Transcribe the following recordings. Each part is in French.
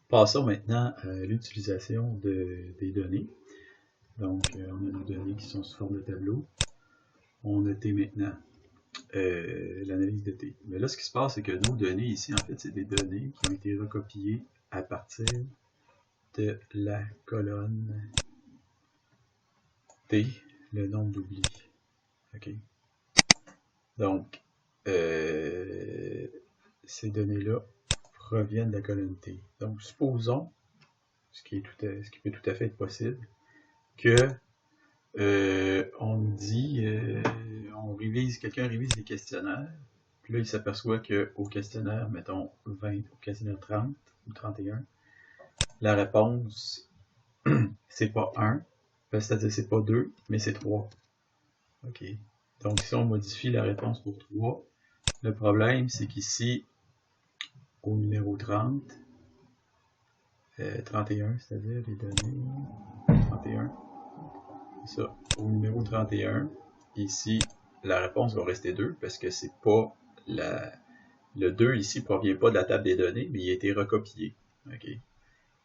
Passons maintenant à l'utilisation des données. Donc, on a nos données qui sont sous forme de tableau. On a T maintenant, l'analyse de T. Mais là, ce qui se passe, c'est que nos données ici, en fait, c'est des données qui ont été recopiées à partir de la colonne T, le nombre d'oublis. OK? Donc, ces données-là proviennent de la colonne T. Donc, supposons, ce qui peut tout à fait être possible, que on dit, quelqu'un révise les questionnaires, puis là, il s'aperçoit qu'au questionnaire, mettons 20, au questionnaire 30 ou 31, la réponse, c'est pas 1, c'est-à-dire c'est pas 2, mais c'est 3. OK. Donc, si on modifie la réponse pour 3, le problème, c'est qu'ici, au numéro 30, 31, c'est-à-dire les données, 31, c'est ça, au numéro 31, ici, la réponse va rester 2 parce que c'est pas le 2 ici provient pas de la table des données, mais il a été recopié. Okay?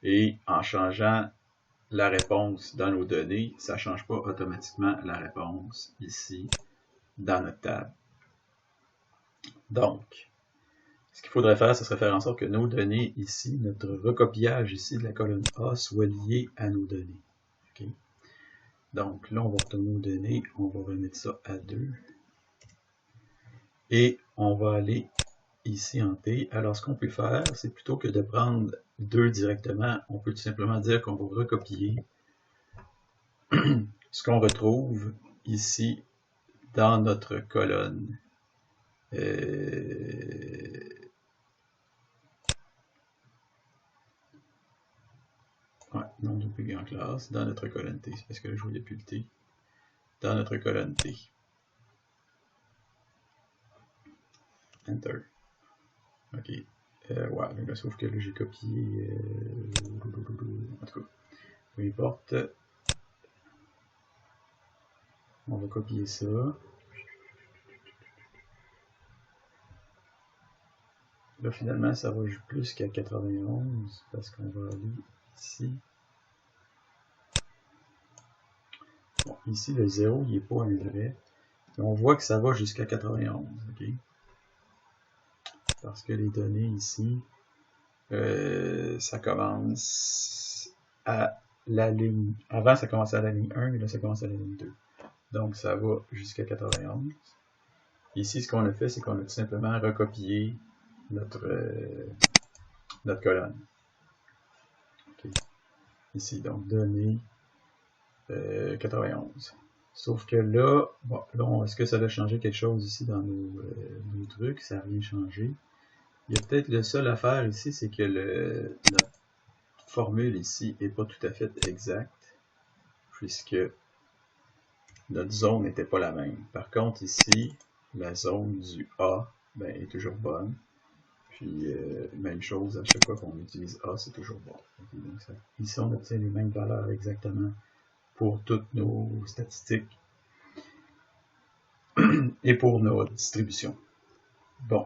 Et en changeant la réponse dans nos données, ça ne change pas automatiquement la réponse ici dans notre table. Donc, ce qu'il faudrait faire, ce serait faire en sorte que nos données ici, notre recopiage ici de la colonne A soit lié à nos données. Okay? Donc là, on va retourner aux données, on va remettre ça à 2. Et on va aller ici en T. Alors, ce qu'on peut faire, c'est plutôt que de prendre 2 directement, on peut tout simplement dire qu'on va recopier ce qu'on retrouve ici dans notre colonne. Nom de plus en classe, dans notre colonne T. C'est parce que là, je voulais plus le T. Dans notre colonne T. Enter. OK. Ouais, là, sauf que là, j'ai copié. En tout cas, peu importe. On va copier ça. Là, finalement, ça va plus qu'à 91 parce qu'on va aller ici. Bon, ici, le 0, il n'est pas un vrai. Et on voit que ça va jusqu'à 91. OK? Parce que les données ici, ça commence à la ligne. Avant, ça commençait à la ligne 1, mais là, ça commence à la ligne 2. Donc, ça va jusqu'à 91. Ici, ce qu'on a fait, c'est qu'on a tout simplement recopié notre colonne. Okay. Ici, donc, données 91. Sauf que là, bon, là est-ce que ça va changer quelque chose ici dans nos trucs? Ça n'a rien changé. Il y a peut-être le seul à faire ici, c'est que notre formule ici n'est pas tout à fait exacte, puisque notre zone n'était pas la même. Par contre, ici, la zone du A est toujours bonne. Puis, même chose, à chaque fois qu'on utilise A, c'est toujours bon. Okay, donc ça, ici, on obtient les mêmes valeurs exactement pour toutes nos statistiques et pour nos distributions. Bon,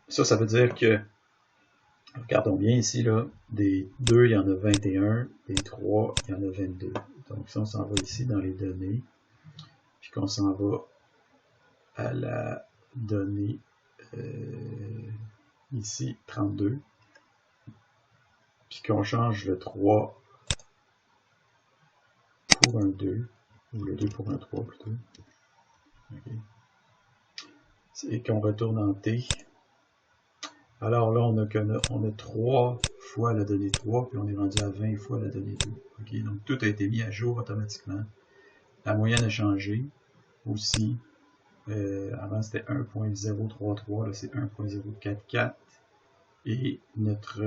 ça veut dire que, regardons bien ici, là, des 2, il y en a 21, des 3, il y en a 22. Donc, si on s'en va ici dans les données, puis qu'on s'en va à la donnée ici, 32, puis qu'on change le 3 pour un 2, ou le 2 pour un 3 plutôt, okay. Et qu'on retourne en T, alors là, on a 3 fois la donnée 3, puis on est rendu à 20 fois la donnée 2. Okay? Donc, tout a été mis à jour automatiquement. La moyenne a changé aussi. Avant, c'était 1.033, là, c'est 1.044. Et notre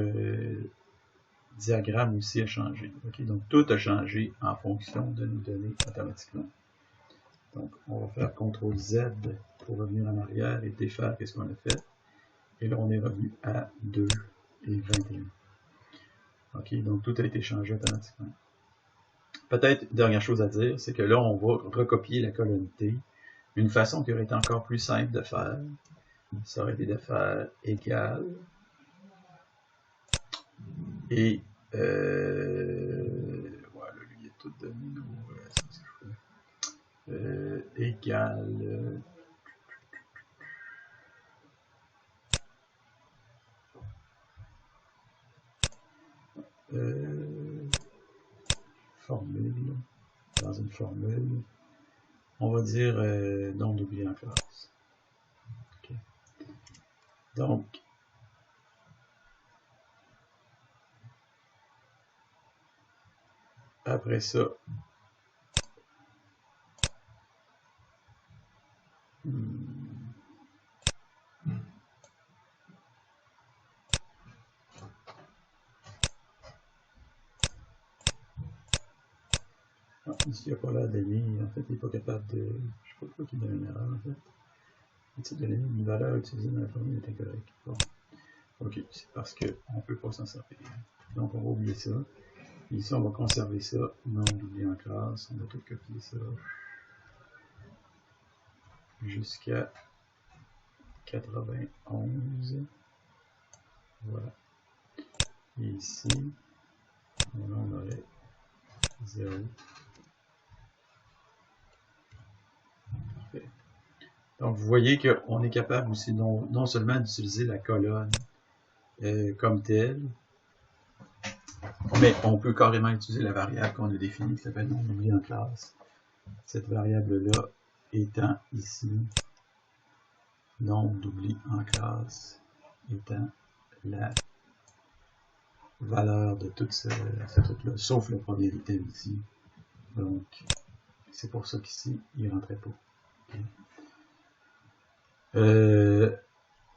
diagramme aussi a changé. Okay? Donc, tout a changé en fonction de nos données automatiquement. Donc, on va faire CTRL Z pour revenir en arrière et défaire ce qu'on a fait. Et là, on est revenu à 2 et 21. OK, donc tout a été changé automatiquement. Peut-être, dernière chose à dire, c'est que là, on va recopier la colonne T. Une façon qui aurait été encore plus simple de faire, ça aurait été de faire égal. Et Voilà, lui, il est tout donné. Égal. Formule. Dans une formule. On va dire non d'oublier en classe. Okay. Donc, après ça, ici, il n'y a pas l'air d'aller. En fait, il n'est pas capable de. Je ne sais pas pourquoi il donne une erreur, en fait. Le type de une valeur utilisée dans la formule est incorrecte. Bon. Ok, c'est parce qu'on ne peut pas s'en servir. Donc, on va oublier ça. Ici, on va conserver ça. Non d'oublier en classe. On va tout copier ça. Jusqu'à 91. Voilà. Et ici, on aurait 0. Parfait. Donc, vous voyez qu'on est capable aussi non seulement d'utiliser la colonne comme telle, mais on peut carrément utiliser la variable qu'on a définie qui s'appelle non d'oubli en classe. Cette variable-là étant ici non d'oubli en classe étant la valeur de tout ce truc-là, sauf le premier item ici. Donc, c'est pour ça qu'ici, il ne rentrait pas. Okay.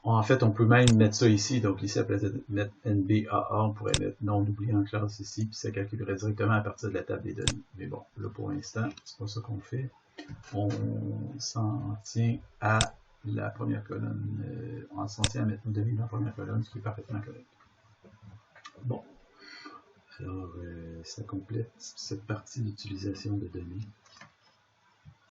En fait, on peut même mettre ça ici. Donc ici, après mettre NBAA, on pourrait mettre non d'oublier en classe ici, puis ça calculerait directement à partir de la table des données. Mais bon, là pour l'instant, c'est pas ça qu'on fait. On s'en tient à la première colonne. On s'en tient à mettre nos données dans la première colonne, ce qui est parfaitement correct. Bon. Alors, ça complète cette partie d'utilisation de données.